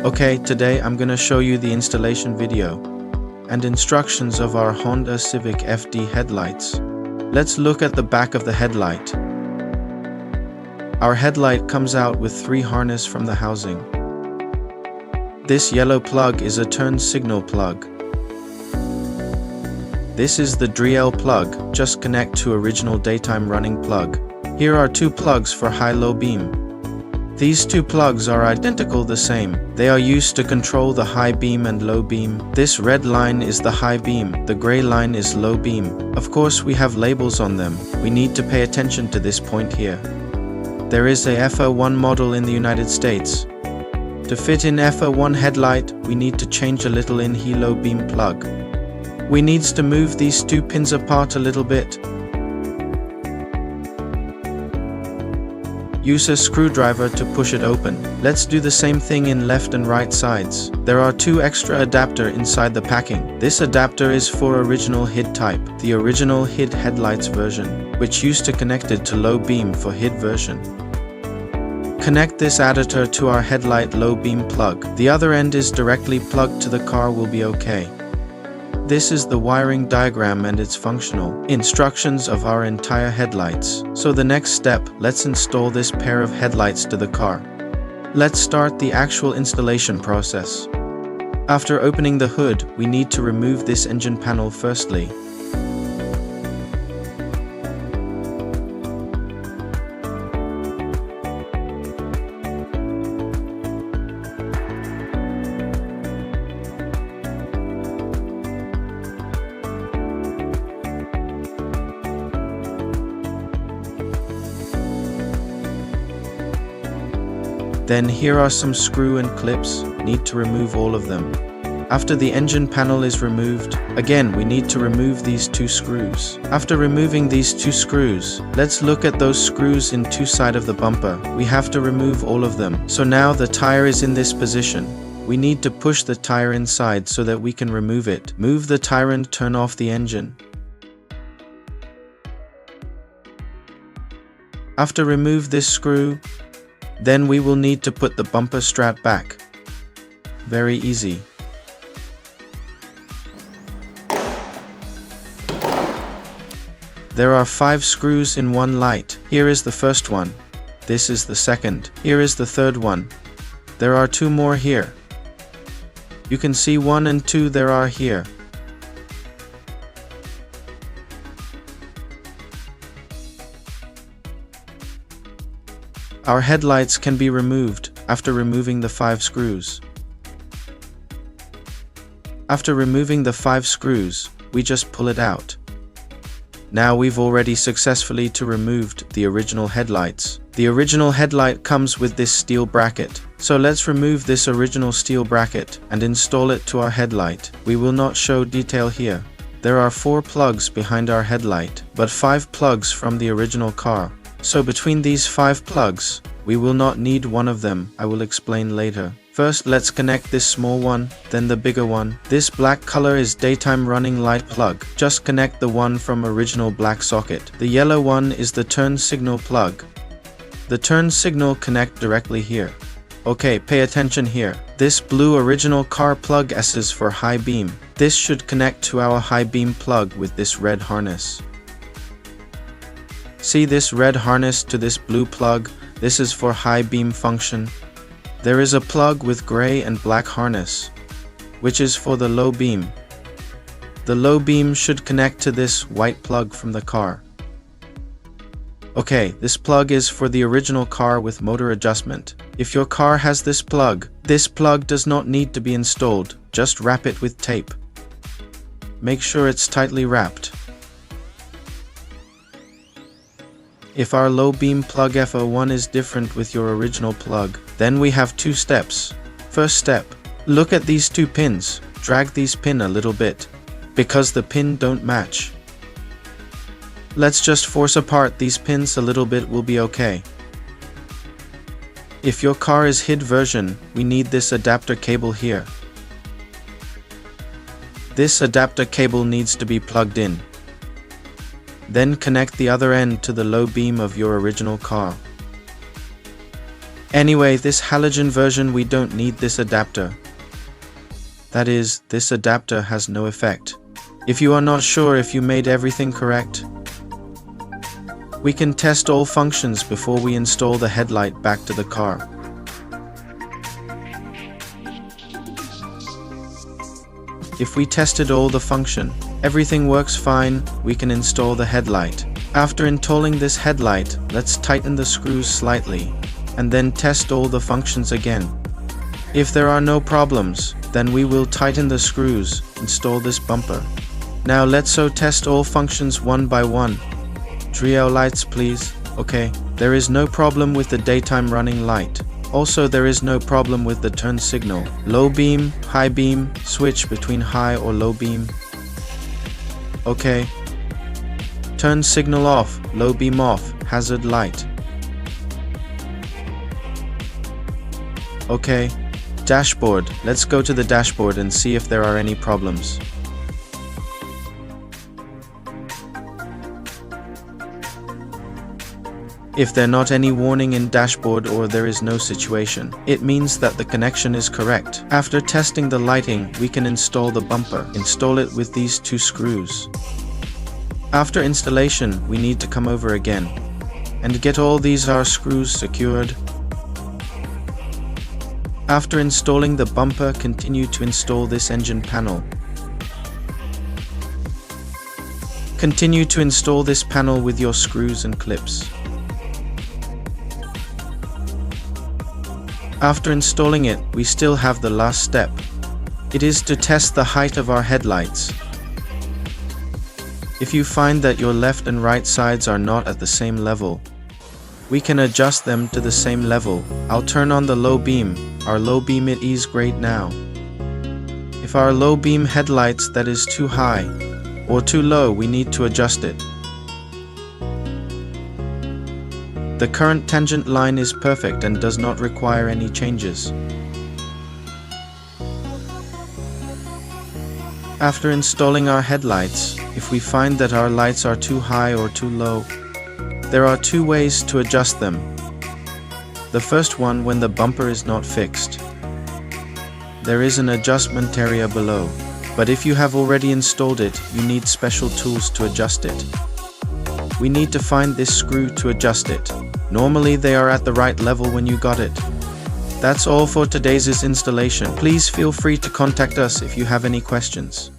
Okay, today I'm gonna show you the installation video and instructions of our Honda Civic FD headlights. Let's look at the back of the headlight. Our headlight comes out with 3 harnesses from the housing. This yellow plug is a turn signal plug. This is the DRL plug, just connect to original daytime running plug. Here are 2 plugs for high-low beam. These 2 plugs are identical the same. They are used to control the high beam and low beam. This red line is the high beam, the gray line is low beam. Of course we have labels on them. We need to pay attention to this point here. There is a FD1 model in the United States. To fit in FD1 headlight, we need to change a little in low beam plug. We needs to move these 2 pins apart a little bit. Use a screwdriver to push it open. Let's do the same thing in left and right sides. There are 2 extra adapters inside the packing. This adapter is for original HID type, the original HID headlights version, which used to connect it to low beam for HID version. Connect this adapter to our headlight low beam plug. The other end is directly plugged to the car will be okay. This is the wiring diagram and its functional instructions of our entire headlights. So the next step, let's install this pair of headlights to the car. Let's start the actual installation process. After opening the hood, we need to remove this engine panel firstly. Then here are some screw and clips, need to remove all of them. After the engine panel is removed, again we need to remove these 2 screws. After removing these 2 screws, let's look at those screws in 2 sides of the bumper. We have to remove all of them. So now the tire is in this position. We need to push the tire inside so that we can remove it. Move the tire and turn off the engine. After remove this screw, then we will need to put the bumper strap back. Very easy. There are 5 screws in one light. Here is the first one. This is the second. Here is the third one. There are 2 more here. You can see 1 and 2 there are here. Our headlights can be removed after removing the 5 screws. After removing the 5 screws, we just pull it out. Now we've already successfully removed the original headlights. The original headlight comes with this steel bracket. So let's remove this original steel bracket and install it to our headlight. We will not show detail here. There are 4 plugs behind our headlight, but 5 plugs from the original car. So between these 5 plugs, we will not need one of them. I will explain later. First, let's connect this small one, then the bigger one. This black color is daytime running light plug. Just connect the one from original black socket. The yellow one is the turn signal plug. The turn signal connect directly here. Okay, pay attention here. This blue original car plug S is for high beam. This should connect to our high beam plug with this red harness. See this red harness to this blue plug? This is for high beam function. There is a plug with gray and black harness, which is for the low beam. The low beam should connect to this white plug from the car. Okay, this plug is for the original car with motor adjustment. If your car has this plug does not need to be installed. Just wrap it with tape. Make sure it's tightly wrapped. If our low beam plug FD1 is different with your original plug, then we have 2 steps. First step, look at these 2 pins. Drag these pins a little bit, because the pin don't match. Let's just force apart these pins a little bit will be okay. If your car is HID version, we need this adapter cable here. This adapter cable needs to be plugged in. Then connect the other end to the low beam of your original car. Anyway, this halogen version, we don't need this adapter. That is, this adapter has no effect. If you are not sure if you made everything correct, we can test all functions before we install the headlight back to the car. If we tested all the function, everything works fine, we can install the headlight. After installing this headlight, let's tighten the screws slightly, and then test all the functions again. If there are no problems, then we will tighten the screws, install this bumper. Now let's test all functions one by one. Trio lights please. Okay, there is no problem with the daytime running light. Also, there is no problem with the turn signal. Low beam, high beam, switch between high or low beam. Okay. Turn signal off, low beam off, hazard light. Okay. Dashboard. Let's go to the dashboard and see if there are any problems. If there not any warning in dashboard or there is no situation, it means that the connection is correct. After testing the lighting, we can install the bumper. Install it with these two screws. After installation, we need to come over again and get all these screws secured. After installing the bumper, continue to install this engine panel. Continue to install this panel with your screws and clips. After installing it, we still have the last step. It is to test the height of our headlights. If you find that your left and right sides are not at the same level, we can adjust them to the same level. I'll turn on the low beam. Our low beam it is great now. If our low beam headlights that is too high or too low, we need to adjust it. The current tangent line is perfect and does not require any changes. After installing our headlights, if we find that our lights are too high or too low, there are two ways to adjust them. The first one, when the bumper is not fixed. There is an adjustment area below, but if you have already installed it, you need special tools to adjust it. We need to find this screw to adjust it. Normally they are at the right level when you got it. That's all for today's installation. Please feel free to contact us if you have any questions.